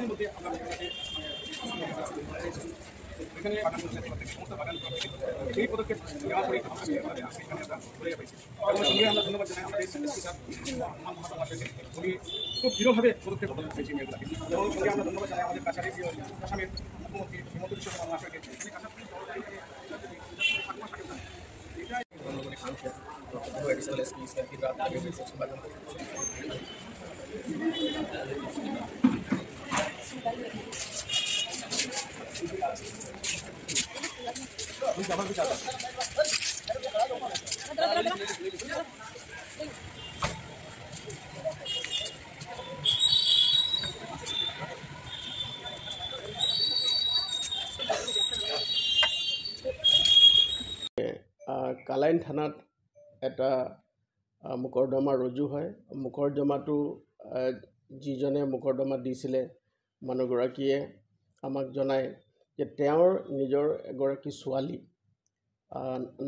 কিছুদিন মধ্যে আমরা এখানে এই পদক্ষেপ নেওয়ার পরে সঙ্গে আমরা ধন্যবাদ জানাই আমাদের উনি খুব দৃঢ়ভাবে পদক্ষেপ হয়েছে মেয়েগুলাকে এবং সঙ্গে আমরা ধন্যবাদ জানাই আমাদের কাছারি আসামের মুখ্যমন্ত্রী হিমন্ত বিশ্ব শর্মা মহাশয়কে কালাইন থানাত এটা মোকৰ্দমা ৰুজু হয়। মোকৰ্দমাটো যিজনে মোকৰ্দমা দিছিলে মানুহগৰাকীয়ে আমাক জনায় যে তেওঁৰ নিজৰ এগৰাকী ছোৱালী,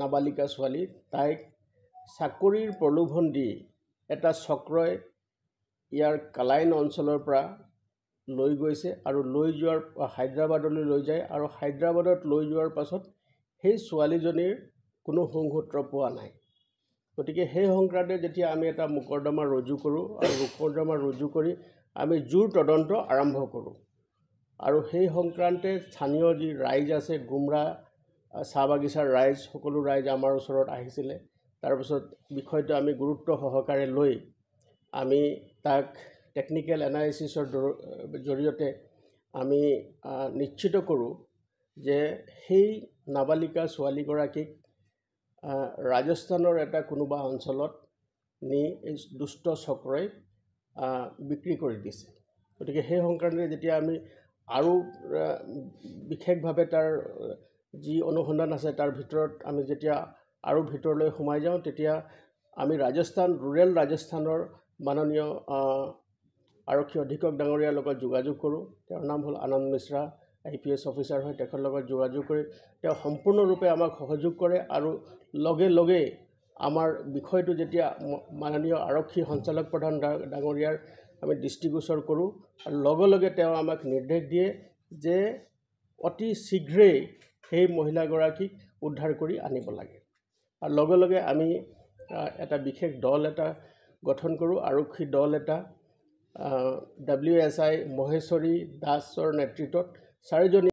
নাবালিকা ছোৱালী, তাইক চাকৰিৰ প্ৰলোভন দি এটা চক্ৰই ইয়াৰ কালাইন অঞ্চলৰ পৰা লৈ গৈছে আৰু লৈ যোৱাৰ হায়দৰাবাদলৈ লৈ যায় আৰু হায়দৰাবাদত লৈ যোৱাৰ পাছত সেই ছোৱালীজনীৰ কোনো সংসূত্ৰ পোৱা নাই। গতিকে সেই সংক্ৰান্তে যেতিয়া আমি এটা মোকৰ্দমা ৰুজু কৰোঁ আৰু মোকৰ্দমা ৰুজু কৰি আমি জোৰ তদন্ত আৰম্ভ কৰোঁ আৰু সেই সংক্ৰান্তে স্থানীয় যি ৰাইজ আছে, গুমৰা চাহ বাগিচাৰ ৰাইজ, সকলো ৰাইজ আমাৰ ওচৰত আহিছিলে। তাৰপিছত বিষয়টো আমি গুৰুত্ব সহকাৰে লৈ আমি তাক টেকনিকেল এনালাইচিছৰ জৰিয়তে আমি নিশ্চিত কৰোঁ যে সেই নাবালিকা ছোৱালীগৰাকীক ৰাজস্থানৰ এটা কোনোবা অঞ্চলত নি এই দুষ্ট চক্ৰই বিক্ৰী কৰি দিছে। গতিকে সেই সংক্ৰান্তে যেতিয়া আমি আৰু বিশেষভাৱে তাৰ যি অনুসন্ধান আছে তাৰ ভিতৰত আমি যেতিয়া আৰু ভিতৰলৈ সোমাই যাওঁ, তেতিয়া আমি ৰুৰেল ৰাজস্থানৰ মাননীয় আৰক্ষী অধীক্ষক ডাঙৰীয়াৰ লগত যোগাযোগ কৰোঁ। তেওঁৰ নাম হ'ল আনন্দ মিশ্ৰা, IPS অফিচাৰ হয়। তেখেতৰ লগত যোগাযোগ কৰি তেওঁ সম্পূৰ্ণৰূপে আমাক সহযোগ কৰে আৰু লগে লগে আমাৰ বিষয়টো যেতিয়া মাননীয় আৰক্ষী সঞ্চালক প্ৰধান ডাঙৰীয়াৰ আমি দৃষ্টিগোচৰ কৰোঁ আৰু লগে লগে তেওঁ আমাক নিৰ্দেশ দিয়ে যে অতি শীঘ্ৰেই সেই মহিলাগৰাকীক উদ্ধাৰ কৰি আনিব লাগে। আৰু লগে লগে আমি এটা বিশেষ দল এটা গঠন কৰোঁ, আৰক্ষী দল এটা WSI মহেশ্বৰী দাসৰ নেতৃত্বত 4জনী